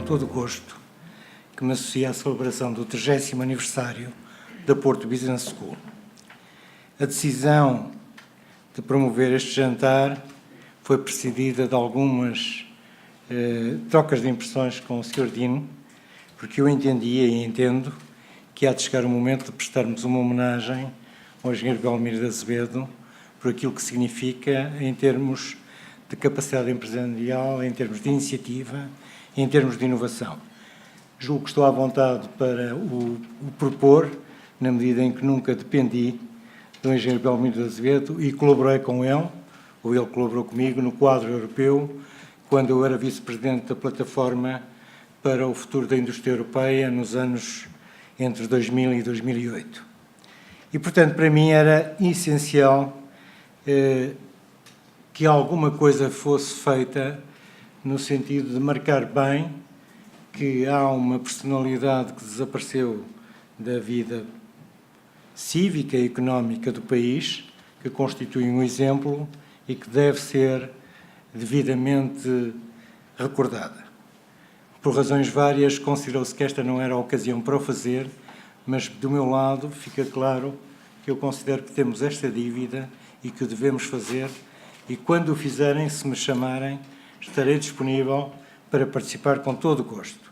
todo o gosto que me associa à celebração do 30º aniversário da Porto Business School. A decisão de promover este jantar foi precedida de algumas trocas de impressões com o Sr. Dino, porque eu entendia e entendo que há de chegar o momento de prestarmos uma homenagem ao engenheiro Belmiro de Azevedo por aquilo que significa em termos de capacidade empresarial, em termos de iniciativa, em termos de inovação. Julgo que estou à vontade para o propor, na medida em que nunca dependi do engenheiro Belmiro de Azevedo e colaborei com ele, ou ele colaborou comigo, no quadro europeu, quando eu era vice-presidente da Plataforma para o Futuro da Indústria Europeia, nos anos entre 2000 e 2008. E, portanto, para mim era essencial que alguma coisa fosse feita no sentido de marcar bem que há uma personalidade que desapareceu da vida cívica e económica do país, que constitui um exemplo e que deve ser devidamente recordada. Por razões várias, considerou-se que esta não era a ocasião para o fazer, mas do meu lado fica claro que eu considero que temos esta dívida e que o devemos fazer, e quando o fizerem, se me chamarem, estarei disponível para participar com todo o gosto.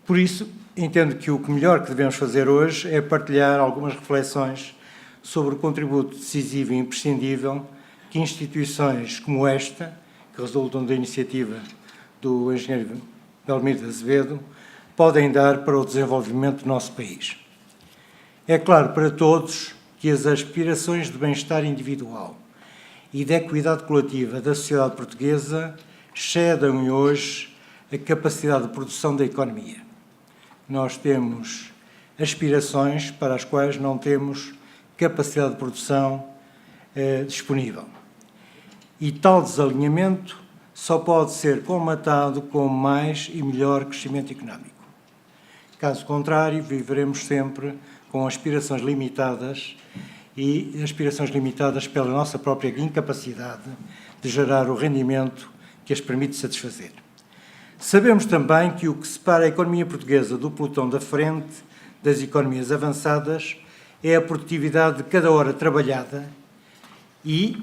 Por isso, entendo que o melhor que devemos fazer hoje é partilhar algumas reflexões sobre o contributo decisivo e imprescindível que instituições como esta, que resultam da iniciativa do engenheiro Belmiro de Azevedo, podem dar para o desenvolvimento do nosso país. É claro para todos que as aspirações de bem-estar individual e de equidade coletiva da sociedade portuguesa excedem hoje a capacidade de produção da economia. Nós temos aspirações para as quais não temos capacidade de produção disponível. E tal desalinhamento só pode ser colmatado com mais e melhor crescimento económico. Caso contrário, viveremos sempre com aspirações limitadas e aspirações limitadas pela nossa própria incapacidade de gerar o rendimento que as permite satisfazer. Sabemos também que o que separa a economia portuguesa do pelotão da frente das economias avançadas é a produtividade de cada hora trabalhada e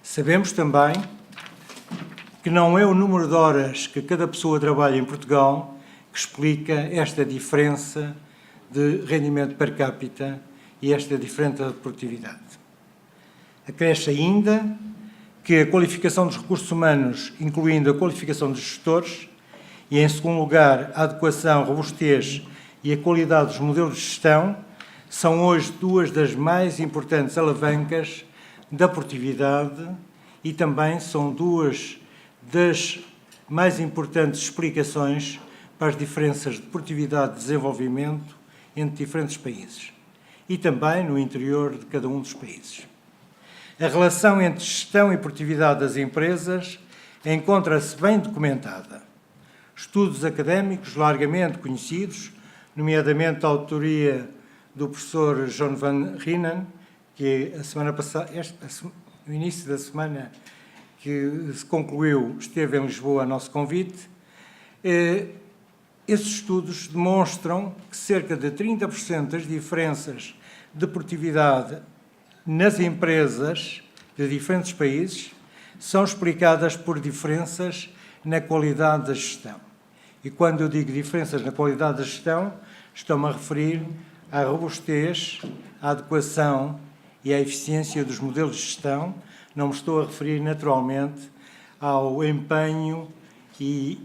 sabemos também que não é o número de horas que cada pessoa trabalha em Portugal que explica esta diferença de rendimento per capita e esta diferença de produtividade. Acresce ainda que a qualificação dos recursos humanos, incluindo a qualificação dos gestores, e, em segundo lugar, a adequação, a robustez e a qualidade dos modelos de gestão, são hoje duas das mais importantes alavancas da produtividade e também são duas das mais importantes explicações para as diferenças de produtividade e desenvolvimento entre diferentes países e também no interior de cada um dos países. A relação entre gestão e produtividade das empresas encontra-se bem documentada. Estudos académicos largamente conhecidos, nomeadamente a autoria do professor John Van Riemen, que a semana passada, no início da semana que se concluiu, esteve em Lisboa a nosso convite. Esses estudos demonstram que cerca de 30% das diferenças de produtividade nas empresas de diferentes países são explicadas por diferenças na qualidade da gestão. E quando eu digo diferenças na qualidade da gestão, estou-me a referir à robustez, à adequação e à eficiência dos modelos de gestão. Não me estou a referir, naturalmente, ao empenho e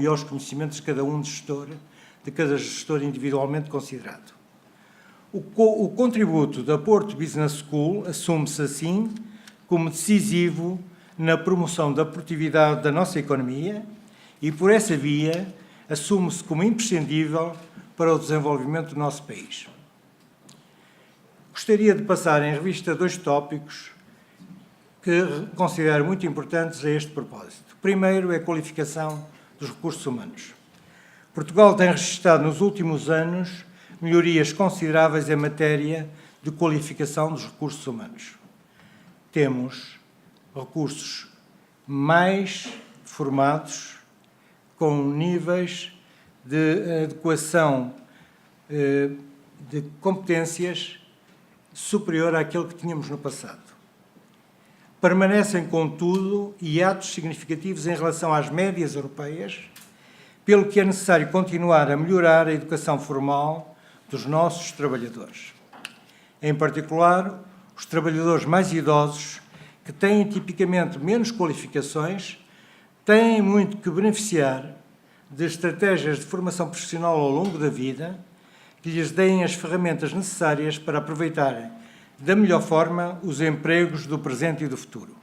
aos conhecimentos de cada de cada gestor individualmente considerado. O contributo da Porto Business School assume-se assim como decisivo na promoção da produtividade da nossa economia e, por essa via, assume-se como imprescindível para o desenvolvimento do nosso país. Gostaria de passar em revista dois tópicos que considero muito importantes a este propósito. O primeiro é a qualificação dos recursos humanos. Portugal tem registrado nos últimos anos melhorias consideráveis em matéria de qualificação dos recursos humanos. Temos recursos mais formados com níveis de adequação de competências superior àquele que tínhamos no passado. Permanecem, contudo, hiatos significativos em relação às médias europeias, pelo que é necessário continuar a melhorar a educação formal dos nossos trabalhadores. Em particular, os trabalhadores mais idosos, que têm tipicamente menos qualificações, têm muito que beneficiar de estratégias de formação profissional ao longo da vida que lhes deem as ferramentas necessárias para aproveitarem da melhor forma os empregos do presente e do futuro.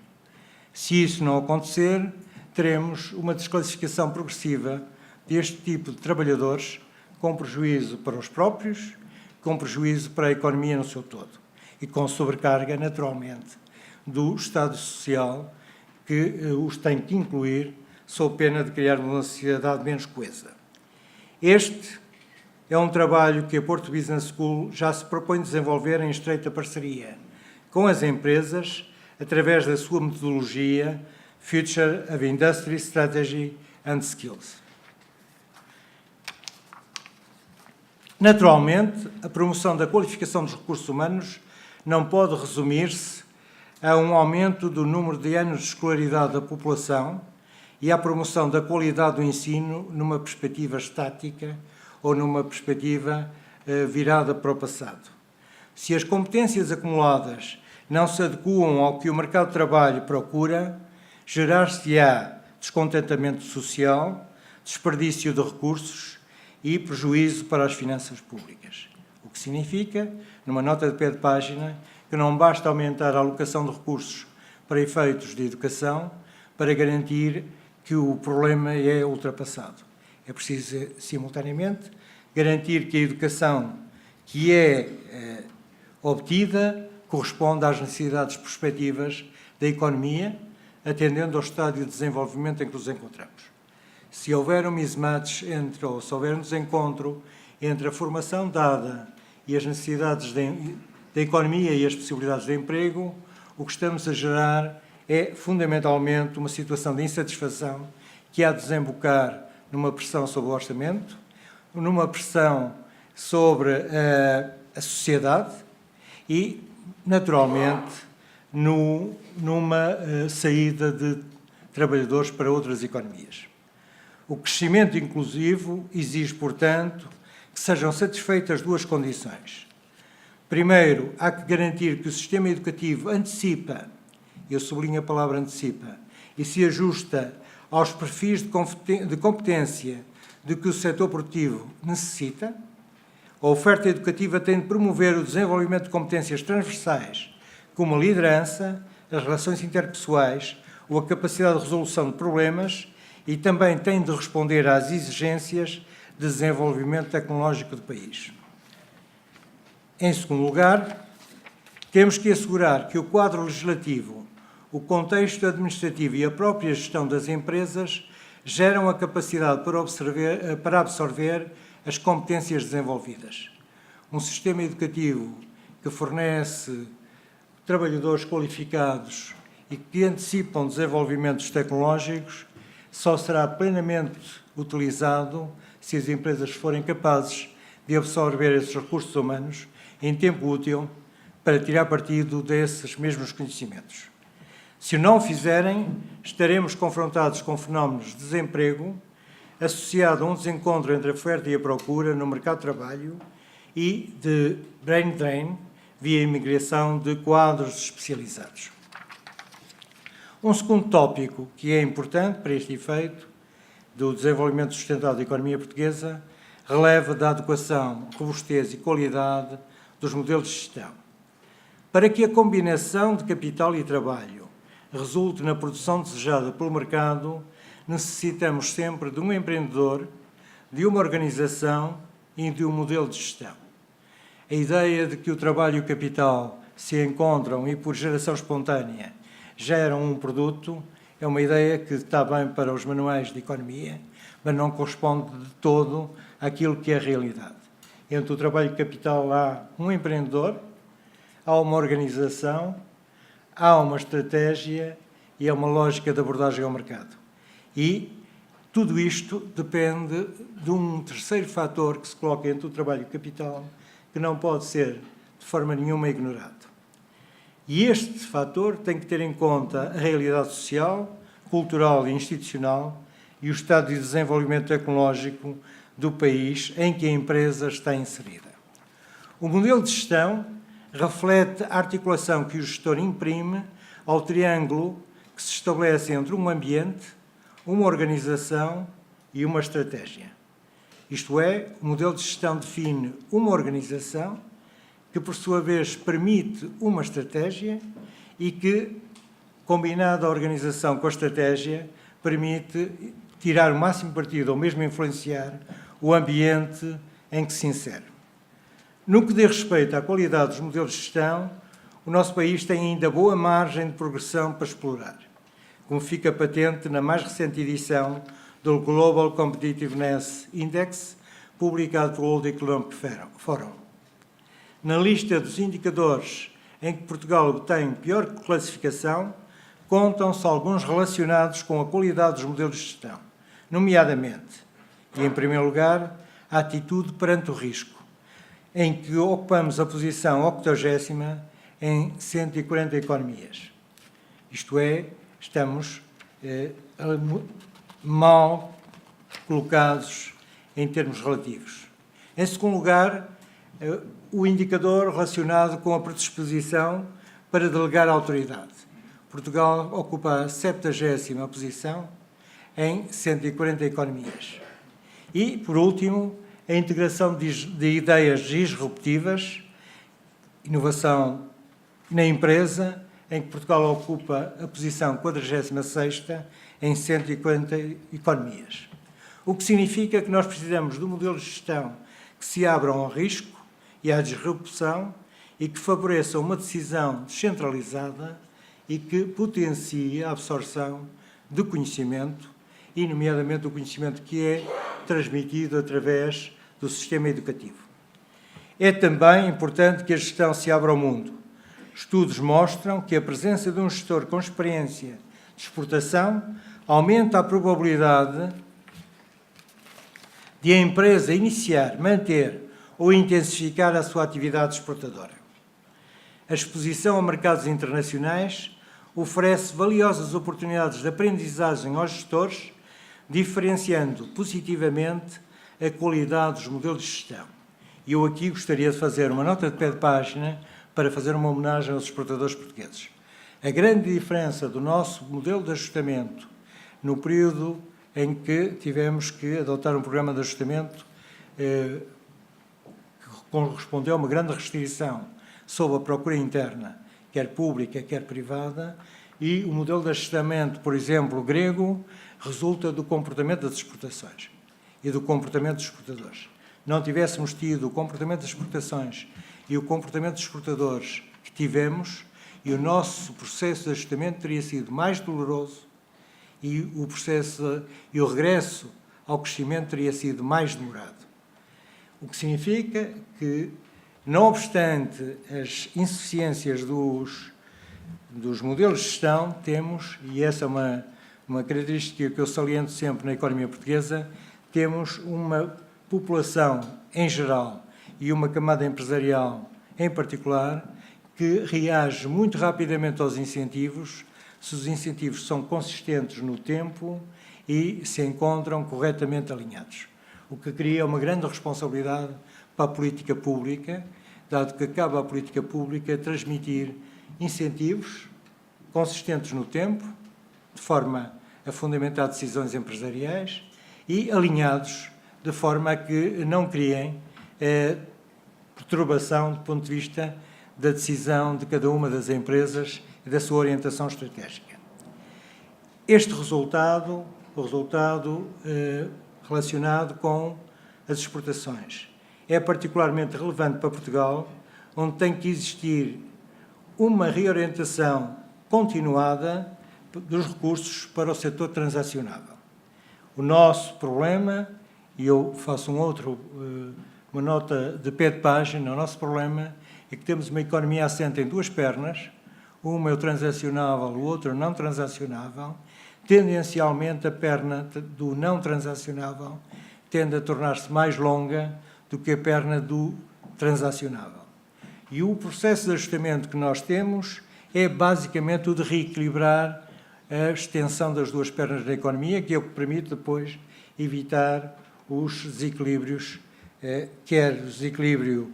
Se isso não acontecer, teremos uma desclassificação progressiva deste tipo de trabalhadores, com prejuízo para os próprios, com prejuízo para a economia no seu todo e com sobrecarga, naturalmente, do Estado Social, que os tem que incluir, sob pena de criar uma sociedade menos coesa. Este é um trabalho que a Porto Business School já se propõe desenvolver em estreita parceria com as empresas, através da sua metodologia Future of Industry, Strategy and Skills. Naturalmente, a promoção da qualificação dos recursos humanos não pode resumir-se a um aumento do número de anos de escolaridade da população e à promoção da qualidade do ensino numa perspectiva estática ou numa perspectiva virada para o passado. Se as competências acumuladas não se adequam ao que o mercado de trabalho procura, gerar-se-á descontentamento social, desperdício de recursos e prejuízo para as finanças públicas. O que significa, numa nota de pé de página, que não basta aumentar a alocação de recursos para efeitos de educação para garantir que o problema é ultrapassado. É preciso, simultaneamente, garantir que a educação que é obtida corresponde às necessidades prospectivas da economia, atendendo ao estádio de desenvolvimento em que nos encontramos. Se houver um mismatch ou se houver um desencontro entre a formação dada e as necessidades da economia e as possibilidades de emprego, o que estamos a gerar é, fundamentalmente, uma situação de insatisfação que há de desembocar numa pressão sobre o orçamento, numa pressão sobre a sociedade e, naturalmente, numa saída de trabalhadores para outras economias. O crescimento inclusivo exige, portanto, que sejam satisfeitas duas condições. Primeiro, há que garantir que o sistema educativo antecipa, eu sublinho a palavra antecipa, e se ajusta aos perfis de competência de que o setor produtivo necessita. A oferta educativa tem de promover o desenvolvimento de competências transversais, como a liderança, as relações interpessoais ou a capacidade de resolução de problemas, e também tem de responder às exigências de desenvolvimento tecnológico do país. Em segundo lugar, temos que assegurar que o quadro legislativo, o contexto administrativo e a própria gestão das empresas geram a capacidade para absorver as competências desenvolvidas. Um sistema educativo que fornece trabalhadores qualificados e que antecipam desenvolvimentos tecnológicos só será plenamente utilizado se as empresas forem capazes de absorver esses recursos humanos em tempo útil para tirar partido desses mesmos conhecimentos. Se não o fizerem, estaremos confrontados com fenómenos de desemprego associado a um desencontro entre a oferta e a procura no mercado de trabalho e de brain drain via imigração de quadros especializados. Um segundo tópico que é importante para este efeito do desenvolvimento sustentável da economia portuguesa releva da adequação, robustez e qualidade dos modelos de gestão. Para que a combinação de capital e trabalho resulte na produção desejada pelo mercado, necessitamos sempre de um empreendedor, de uma organização e de um modelo de gestão. A ideia de que o trabalho e o capital se encontram e, por geração espontânea, geram um produto é uma ideia que está bem para os manuais de economia, mas não corresponde de todo àquilo que é a realidade. Entre o trabalho e o capital há um empreendedor, há uma organização, há uma estratégia e há uma lógica de abordagem ao mercado. E tudo isto depende de um terceiro fator que se coloca entre o trabalho e o capital, que não pode ser de forma nenhuma ignorado. E este fator tem que ter em conta a realidade social, cultural e institucional e o estado de desenvolvimento tecnológico do país em que a empresa está inserida. O modelo de gestão reflete a articulação que o gestor imprime ao triângulo que se estabelece entre um ambiente, uma organização e uma estratégia. Isto é, o modelo de gestão define uma organização que, por sua vez, permite uma estratégia e que, combinada a organização com a estratégia, permite tirar o máximo partido ou mesmo influenciar o ambiente em que se insere. No que diz respeito à qualidade dos modelos de gestão, o nosso país tem ainda boa margem de progressão para explorar, como fica patente na mais recente edição do Global Competitiveness Index, publicado pelo World Economic Forum. Na lista dos indicadores em que Portugal obtém pior classificação, contam-se alguns relacionados com a qualidade dos modelos de gestão, nomeadamente, e em primeiro lugar, a atitude perante o risco, em que ocupamos a posição 80ª em 140 economias. Isto é, estamos mal colocados em termos relativos. Em segundo lugar, o indicador relacionado com a predisposição para delegar a autoridade. Portugal ocupa a 70ª posição em 140 economias. E, por último, a integração de ideias disruptivas, inovação na empresa, em que Portugal ocupa a posição 46ª em 140 economias. O que significa que nós precisamos de um modelo de gestão que se abra ao risco e à disrupção e que favoreça uma decisão descentralizada e que potencie a absorção do conhecimento, e nomeadamente o conhecimento que é transmitido através do sistema educativo. É também importante que a gestão se abra ao mundo. Estudos mostram que a presença de um gestor com experiência de exportação aumenta a probabilidade de a empresa iniciar, manter ou intensificar a sua atividade exportadora. A exposição a mercados internacionais oferece valiosas oportunidades de aprendizagem aos gestores, diferenciando positivamente a qualidade dos modelos de gestão. E eu aqui gostaria de fazer uma nota de pé de página para fazer uma homenagem aos exportadores portugueses. A grande diferença do nosso modelo de ajustamento no período em que tivemos que adotar um programa de ajustamento que correspondeu a uma grande restrição sobre a procura interna, quer pública, quer privada, e o modelo de ajustamento, por exemplo, grego, resulta do comportamento das exportações e do comportamento dos exportadores. Não tivéssemos tido o comportamento das exportações e o comportamento dos exportadores que tivemos, e o nosso processo de ajustamento teria sido mais doloroso e o processo e o regresso ao crescimento teria sido mais demorado. O que significa que, não obstante as insuficiências dos modelos de gestão, temos, e essa é uma característica que eu saliento sempre na economia portuguesa, temos uma população em geral e uma camada empresarial em particular que reage muito rapidamente aos incentivos, se os incentivos são consistentes no tempo e se encontram corretamente alinhados. O que cria uma grande responsabilidade para a política pública, dado que cabe à política pública transmitir incentivos consistentes no tempo, de forma a fundamentar decisões empresariais e alinhados de forma a que não criem perturbação do ponto de vista da decisão de cada uma das empresas e da sua orientação estratégica. Este resultado, o resultado relacionado com as exportações, é particularmente relevante para Portugal, onde tem que existir uma reorientação continuada dos recursos para o setor transacionável. O nosso problema, e eu faço uma nota de pé de página, o nosso problema é que temos uma economia assente em duas pernas, uma é o transacionável, o outro é o não transacionável, tendencialmente a perna do não transacionável tende a tornar-se mais longa do que a perna do transacionável. E o processo de ajustamento que nós temos é basicamente o de reequilibrar a extensão das duas pernas da economia, que é o que permite depois evitar os desequilíbrios, quer o desequilíbrio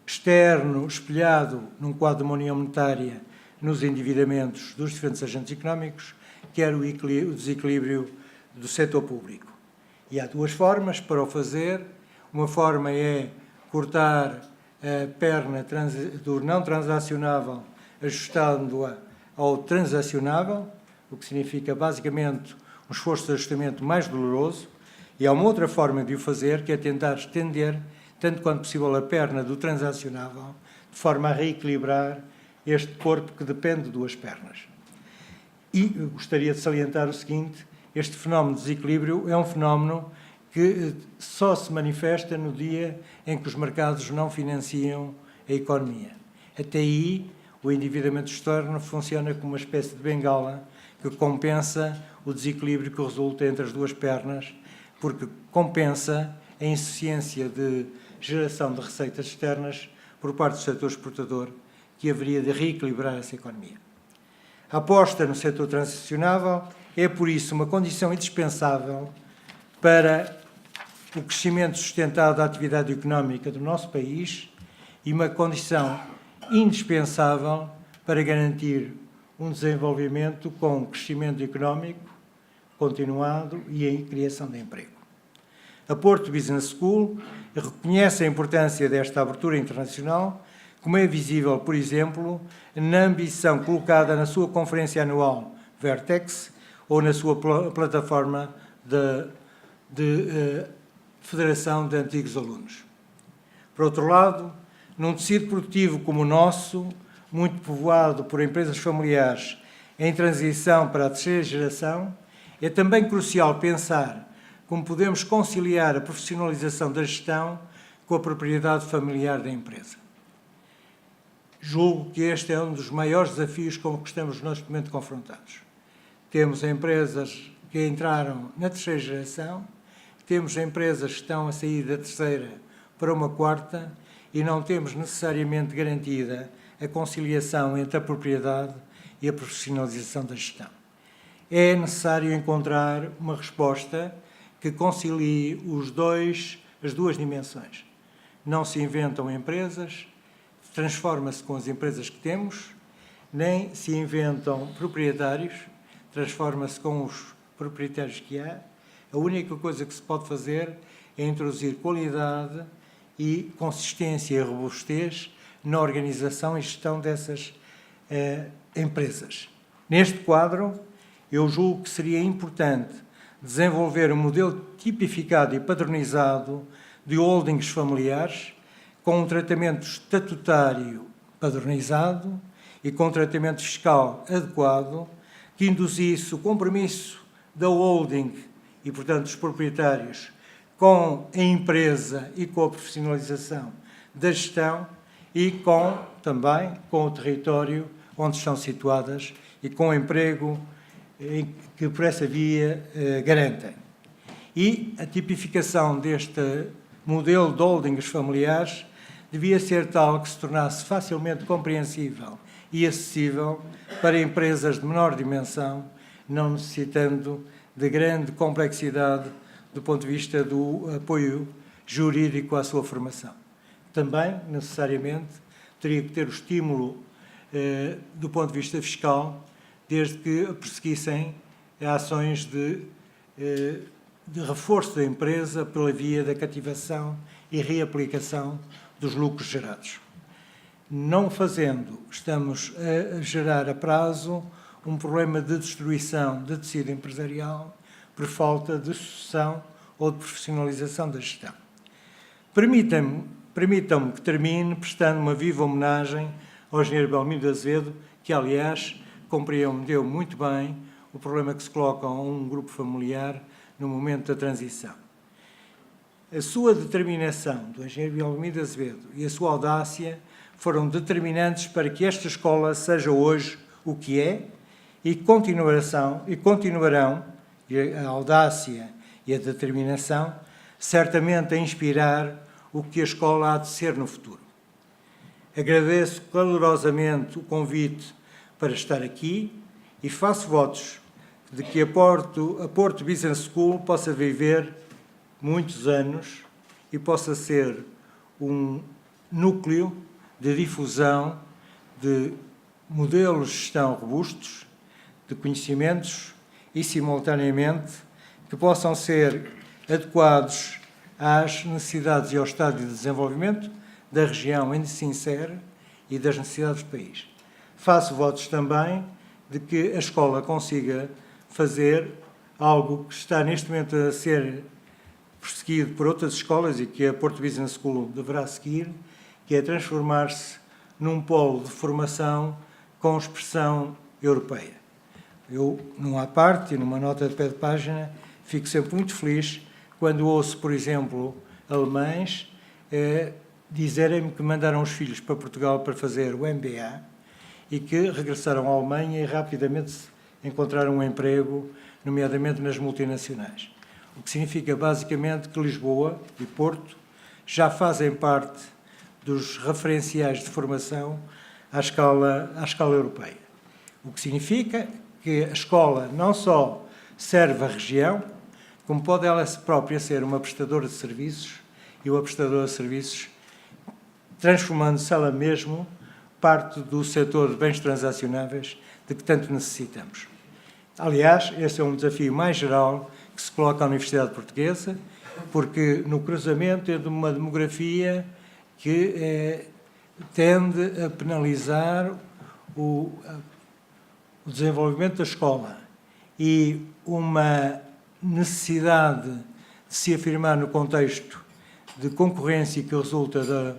externo, espelhado num quadro de uma união monetária nos endividamentos dos diferentes agentes económicos, quer o desequilíbrio do setor público. E há duas formas para o fazer. Uma forma é cortar a perna do não transacionável, ajustando-a ao transacionável, o que significa basicamente um esforço de ajustamento mais doloroso. E há uma outra forma de o fazer, que é tentar estender, tanto quanto possível, a perna do transacionável, de forma a reequilibrar este corpo que depende de duas pernas. E eu gostaria de salientar o seguinte: este fenómeno de desequilíbrio é um fenómeno que só se manifesta no dia em que os mercados não financiam a economia. Até aí, o endividamento externo funciona como uma espécie de bengala que compensa o desequilíbrio que resulta entre as duas pernas, porque compensa a insuficiência de geração de receitas externas por parte do setor exportador, que haveria de reequilibrar essa economia. A aposta no setor transacionável é, por isso, uma condição indispensável para o crescimento sustentado da atividade económica do nosso país e uma condição indispensável para garantir um desenvolvimento com crescimento económico continuado e a criação de emprego. A Porto Business School reconhece a importância desta abertura internacional, como é visível, por exemplo, na ambição colocada na sua conferência anual Vertex ou na sua plataforma de Federação de Antigos Alunos. Por outro lado, num tecido produtivo como o nosso, muito povoado por empresas familiares em transição para a terceira geração, é também crucial pensar como podemos conciliar a profissionalização da gestão com a propriedade familiar da empresa. Julgo que este é um dos maiores desafios com que estamos neste momento confrontados. Temos empresas que entraram na terceira geração, temos empresas que estão a sair da terceira para uma quarta e não temos necessariamente garantida a conciliação entre a propriedade e a profissionalização da gestão. É necessário encontrar uma resposta que concilie as duas dimensões. Não se inventam empresas, transforma-se com as empresas que temos, nem se inventam proprietários, transforma-se com os proprietários que há. A única coisa que se pode fazer é introduzir qualidade e consistência e robustez na organização e gestão dessas empresas. Neste quadro, eu julgo que seria importante desenvolver um modelo tipificado e padronizado de holdings familiares com um tratamento estatutário padronizado e com um tratamento fiscal adequado que induzisse o compromisso da holding e, portanto, dos proprietários com a empresa e com a profissionalização da gestão e também com o território onde estão situadas e com o emprego que por essa via garantem. E a tipificação deste modelo de holdings familiares devia ser tal que se tornasse facilmente compreensível e acessível para empresas de menor dimensão, não necessitando de grande complexidade do ponto de vista do apoio jurídico à sua formação. Também, necessariamente, teria que ter o estímulo do ponto de vista fiscal, desde que perseguissem ações de reforço da empresa pela via da cativação e reaplicação dos lucros gerados. Não fazendo, estamos a gerar a prazo um problema de destruição de tecido empresarial por falta de sucessão ou de profissionalização da gestão. Permitam-me que termine prestando uma viva homenagem ao engenheiro Belmiro Azevedo, que, aliás, compreendeu muito bem o problema que se coloca a um grupo familiar no momento da transição. A sua determinação, do engenheiro Belmiro Azevedo, e a sua audácia foram determinantes para que esta escola seja hoje o que é e continuarão, a audácia e a determinação, certamente a inspirar o que a escola há de ser no futuro. Agradeço calorosamente o convite para estar aqui e faço votos de que a Porto Business School possa viver muitos anos e possa ser um núcleo de difusão de modelos de gestão robustos, de conhecimentos e, simultaneamente, que possam ser adequados às necessidades e ao estado de desenvolvimento da região onde se insere e das necessidades do país. Faço votos também de que a escola consiga fazer algo que está neste momento a ser perseguido por outras escolas e que a Porto Business School deverá seguir, que é transformar-se num polo de formação com expressão europeia. Eu, numa parte e numa nota de pé de página, fico sempre muito feliz quando ouço, por exemplo, alemães dizerem-me que mandaram os filhos para Portugal para fazer o MBA e que regressaram à Alemanha e rapidamente encontraram um emprego, nomeadamente nas multinacionais. O que significa, basicamente, que Lisboa e Porto já fazem parte dos referenciais de formação à escala europeia. O que significa que a escola não só serve a região, como pode ela própria ser uma prestadora de serviços e uma prestadora de serviços transformando-se ela mesma parte do setor de bens transacionáveis de que tanto necessitamos. Aliás, esse é um desafio mais geral que se coloca à Universidade Portuguesa, porque no cruzamento é de uma demografia que tende a penalizar o desenvolvimento da escola e uma necessidade de se afirmar no contexto de concorrência que resulta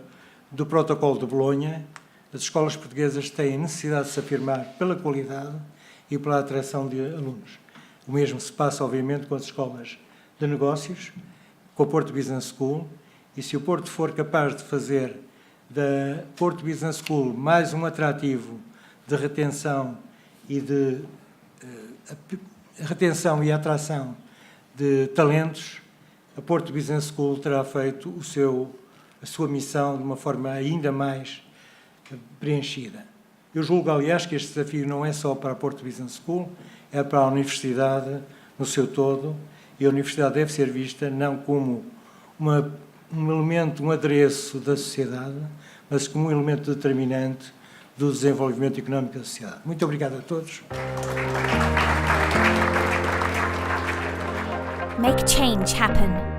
do protocolo de Bolonha. As escolas portuguesas têm necessidade de se afirmar pela qualidade e pela atração de alunos. O mesmo se passa, obviamente, com as escolas de negócios, com a Porto Business School, e se o Porto for capaz de fazer da Porto Business School mais um atrativo de retenção e e atração de talentos, a Porto Business School terá feito a sua missão de uma forma ainda mais preenchida. Eu julgo, aliás, que este desafio não é só para a Porto Business School, é para a Universidade no seu todo, e a Universidade deve ser vista não como um elemento, um adereço da sociedade, mas como um elemento determinante do desenvolvimento económico da sociedade. Muito obrigado a todos. Make change happen.